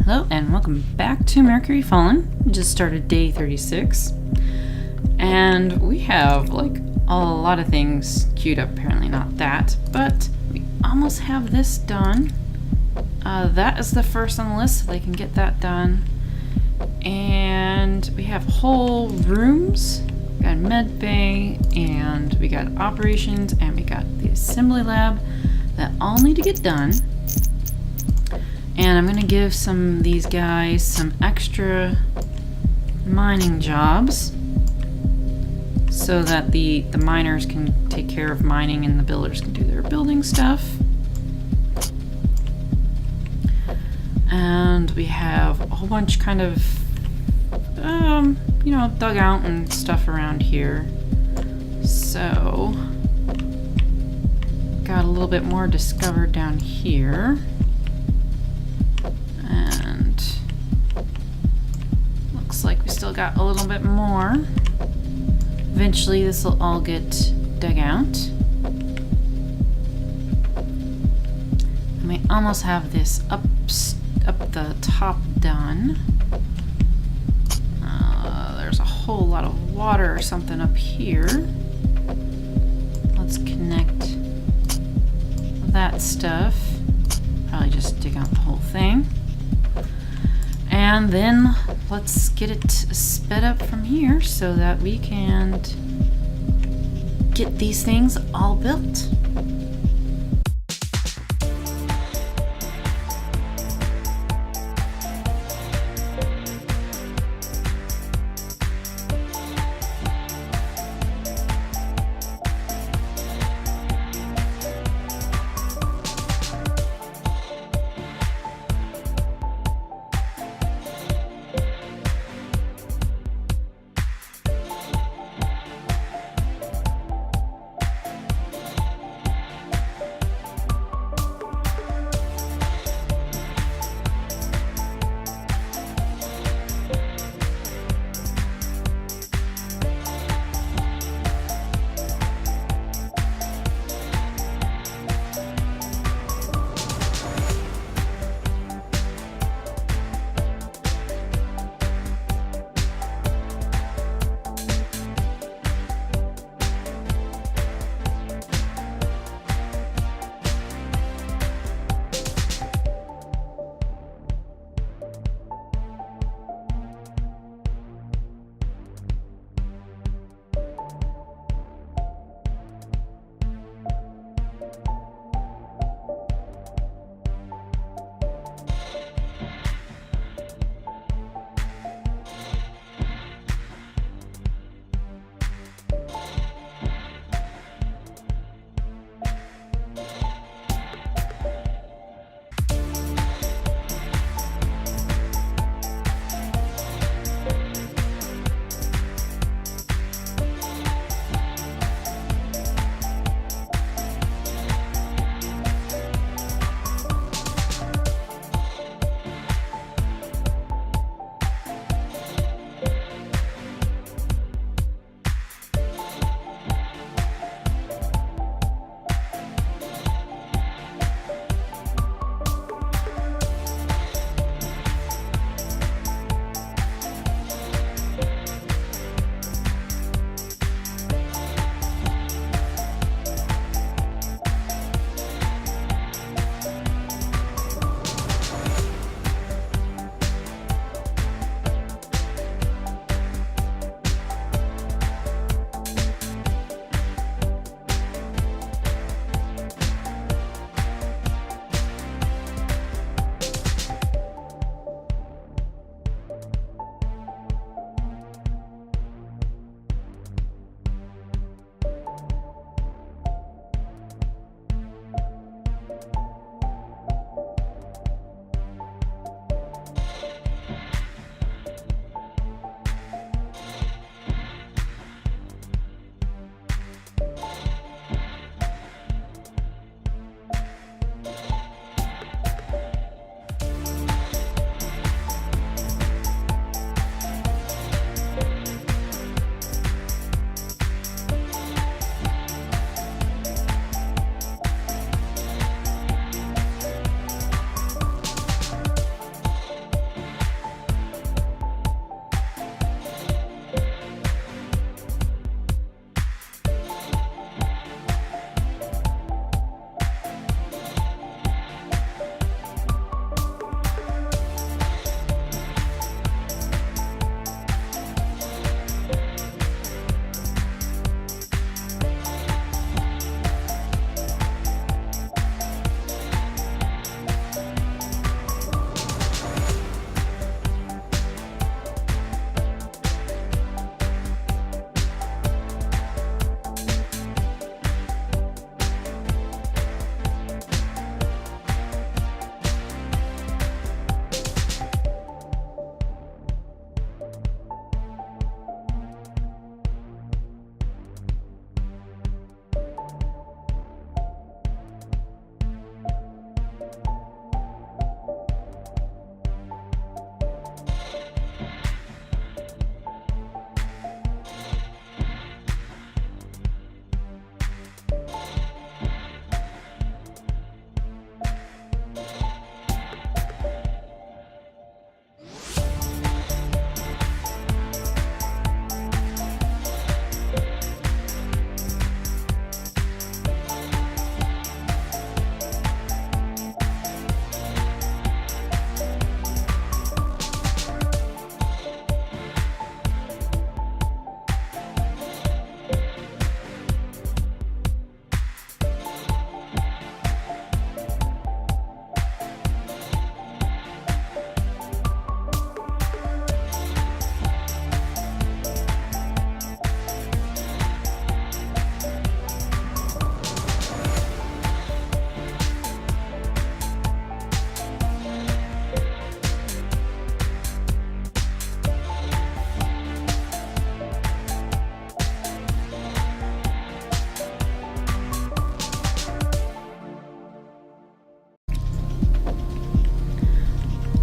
Hello and welcome back to Mercury Fallen. We just started day 36 and we have like a lot of things queued up. Apparently not that, but we almost have this done. That is the first on the list, so they can get that done. And we have whole rooms. We got med bay and we got operations and we got the assembly lab that all need to get done. And I'm going to give some of these guys some extra mining jobs so that the miners can take care of mining and the builders can do their building stuff. And we have a whole bunch kind of, dugout and stuff around here. So, got a little bit more discovered down here. And looks like we still got a little bit more. Eventually this will all get dug out. And we almost have this up the top done. There's a whole lot of water or something up here. Let's connect that stuff. Probably just dig out the whole thing. And then let's get it sped up from here so that we can get these things all built.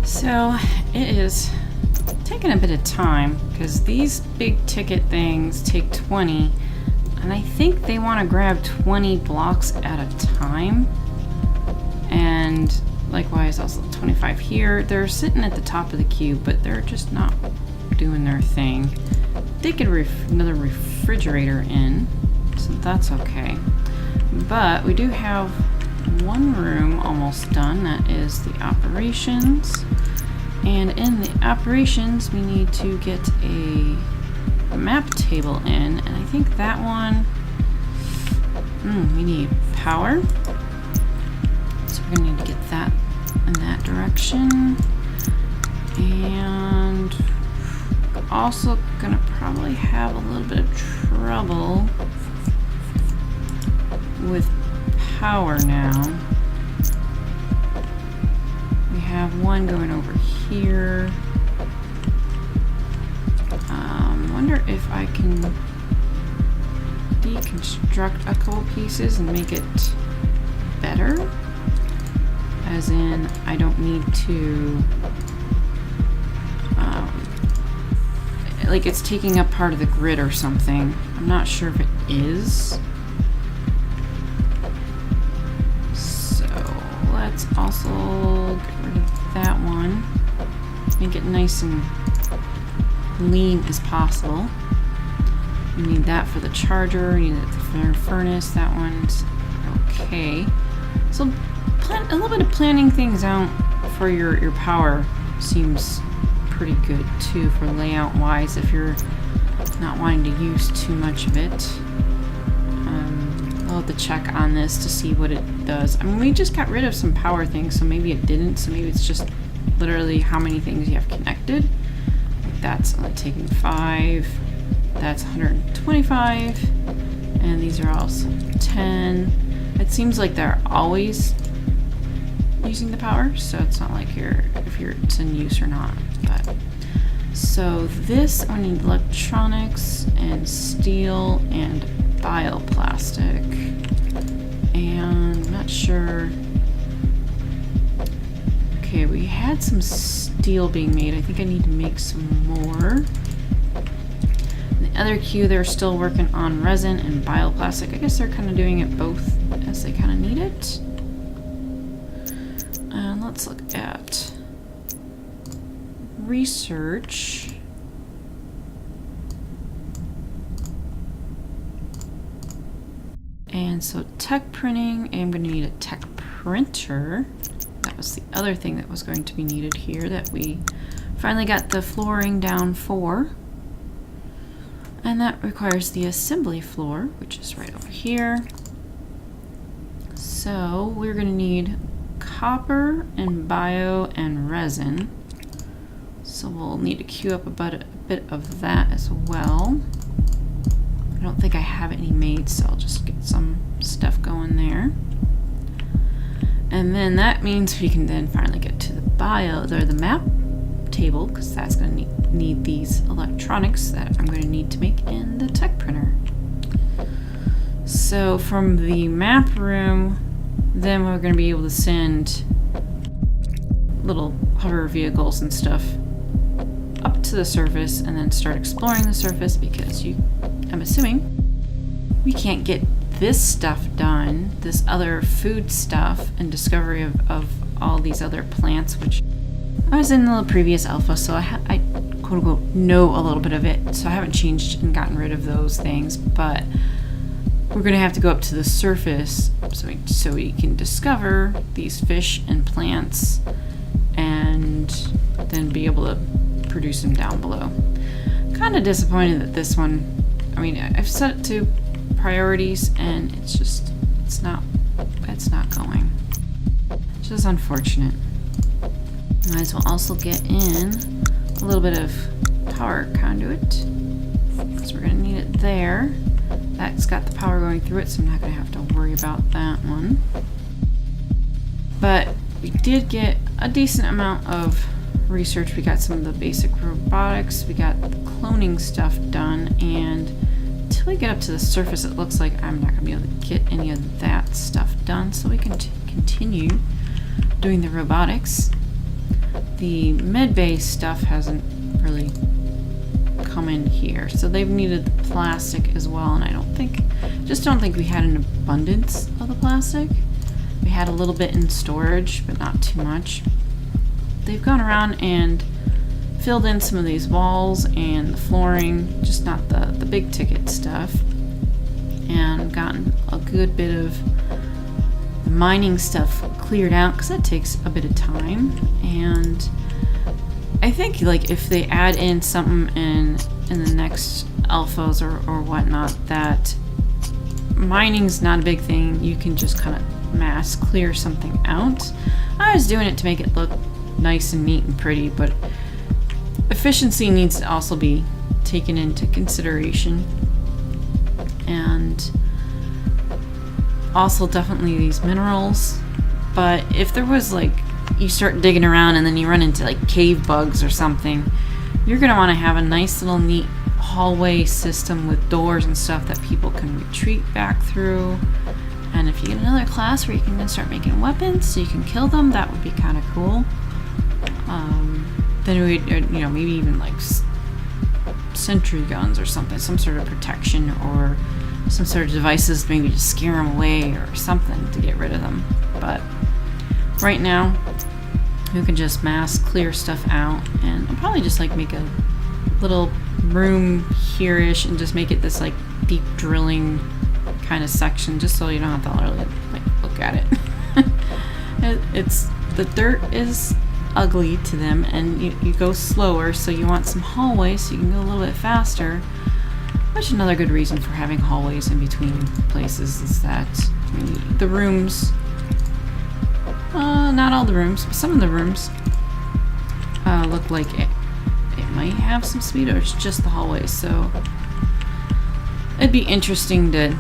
So it is taking a bit of time because these big ticket things take 20, and I think they want to grab 20 blocks at a time. And likewise also 25 here. They're sitting at the top of the queue, but they're just not doing their thing. They could another refrigerator in, so that's okay. But we do have one room almost done. That is the operations. And in the operations, we need to get a map table in. And I think that one, we need power. So we're gonna need to get that in that direction. And also gonna probably have a little bit of trouble with power now. We have one going over here. Wonder if I can deconstruct a couple pieces and make it better. As in, I don't need to, like it's taking up part of the grid or something. I'm not sure if it is. So let's also get rid of that one. Make it nice and lean as possible. We need that for the charger, we need it for the furnace, that one's okay. So a little bit of planning things out for your power seems pretty good too for layout wise if you're not wanting to use too much of it. I'll have to check on this to see what it does. I mean, we just got rid of some power things, so maybe it didn't, so maybe it's just literally how many things you have connected. That's only taking 5, that's 125, and these are also 10. It seems like they're always using the power, so it's not like it's in use or not. But so this, I need electronics and steel and bioplastic, and I'm not sure. Okay, we had some steel being made. I think I need to make some more. In the other queue, they're still working on resin and bioplastic. I guess they're kind of doing it both as they kind of need it. And let's look at research. And so tech printing, I'm going to need a tech printer. That was the other thing that was going to be needed here that we finally got the flooring down for. And that requires the assembly floor, which is right over here. So we're going to need copper and bio and resin. So we'll need to queue up a bit of that as well. I don't think I have any made, so I'll just get some stuff going there. And then that means we can then finally get to the map table, because that's going to need these electronics that I'm going to need to make in the tech printer. So from the map room, then we're going to be able to send little hover vehicles and stuff up to the surface and then start exploring the surface, because I'm assuming we can't get this stuff done, this other food stuff and discovery of all these other plants, which I was in the previous alpha, so I quote unquote know a little bit of it, so I haven't changed and gotten rid of those things, but we're gonna have to go up to the surface so we can discover these fish and plants and then be able to produce them down below. Kind of disappointed that this one, I mean, I've set it to priorities and it's not going. It's just unfortunate. Might as well also get in a little bit of power conduit, because we're going to need it there. That's got the power going through it, so I'm not going to have to worry about that one. But we did get a decent amount of research. We got some of the basic robotics, we got the cloning stuff done, and until we get up to the surface, it looks like I'm not going to be able to get any of that stuff done, so we can continue doing the robotics. the med-bay stuff hasn't really come in here. So they've needed the plastic as well, and I don't think we had an abundance of the plastic. We had a little bit in storage, but not too much. They've gone around and filled in some of these walls and the flooring, just not the big ticket stuff, and gotten a good bit of the mining stuff cleared out, because that takes a bit of time. And I think like if they add in something in the next alphas or whatnot, that mining's not a big thing. You can just kind of mass clear something out. I was doing it to make it look nice and neat and pretty, but efficiency needs to also be taken into consideration. And also definitely these minerals. But if there was like, you start digging around and then you run into like cave bugs or something, you're going to want to have a nice little neat hallway system with doors and stuff that people can retreat back through. And if you get another class where you can then start making weapons so you can kill them, that would be kind of cool. Then we'd, maybe even like sentry guns or something, some sort of protection, or some sort of devices maybe to scare them away or something to get rid of them. But right now, we can just mass clear stuff out, and I'll probably just like make a little room here-ish and just make it this like deep drilling kind of section, just so you don't have to really like look at it. It's the dirt is ugly to them, and you go slower, so you want some hallways so you can go a little bit faster. Which another good reason for having hallways in between places is that the rooms, not all the rooms, but some of the rooms look like it might have some speed, or it's just the hallways. So it'd be interesting to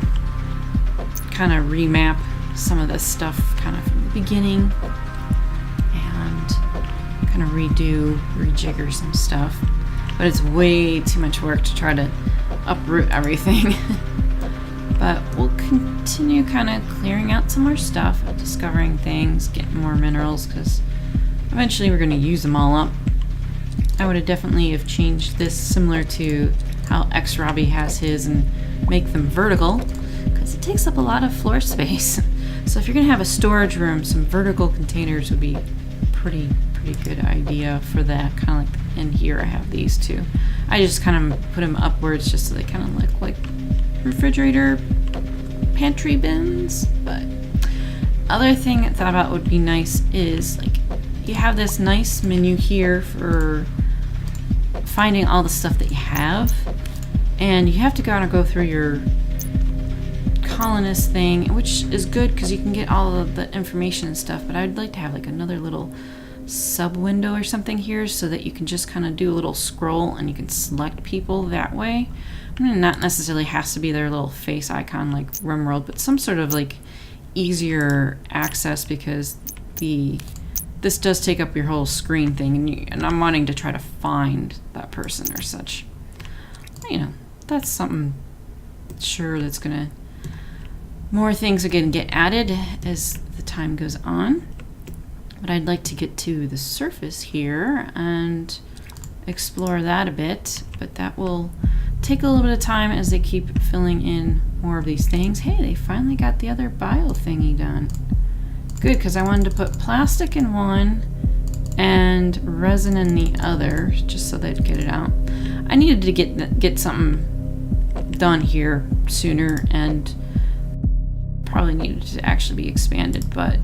kind of remap some of this stuff kind of from the beginning and kind of rejigger some stuff. But it's way too much work to try to uproot everything. But we'll continue kind of clearing out some more stuff, discovering things, getting more minerals, because eventually we're going to use them all up. I would have definitely have changed this similar to how X-Robbie has his, and make them vertical, because it takes up a lot of floor space. So if you're going to have a storage room, some vertical containers would be pretty good idea for that. Kind of like in here I have these two. I just kind of put them upwards just so they kind of look like refrigerator pantry bins. But other thing I thought about would be nice is like you have this nice menu here for finding all the stuff that you have, and you have to go through your colonist thing, which is good because you can get all of the information and stuff. But I'd like to have like another little sub window or something here so that you can just kind of do a little scroll and you can select people that way. I mean, not necessarily has to be their little face icon like RimWorld, but some sort of like easier access, because this does take up your whole screen thing, and I'm wanting to try to find that person or such. That's something sure that's gonna, more things are gonna get added as the time goes on. But I'd like to get to the surface here and explore that a bit, but that will take a little bit of time as they keep filling in more of these things. Hey, they finally got the other bio thingy done. Good, because I wanted to put plastic in one and resin in the other, just so they'd get it out. I needed to get something done here sooner, and probably needed to actually be expanded, but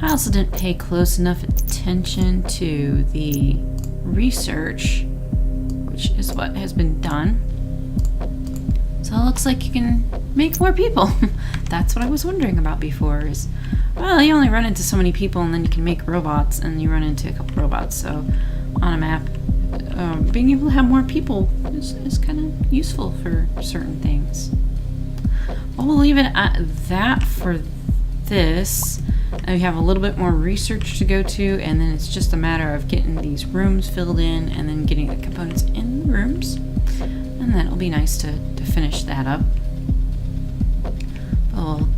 I also didn't pay close enough attention to the research, which is what has been done. So it looks like you can make more people. That's what I was wondering about before, is, well, you only run into so many people and then you can make robots, and you run into a couple robots. So on a map, being able to have more people is kind of useful for certain things. Well, we'll leave it at that for this. And we have a little bit more research to go to, and then it's just a matter of getting these rooms filled in and then getting the components in the rooms. And then it'll be nice to finish that up. We'll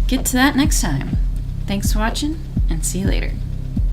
get to that next time. Thanks for watching, and see you later.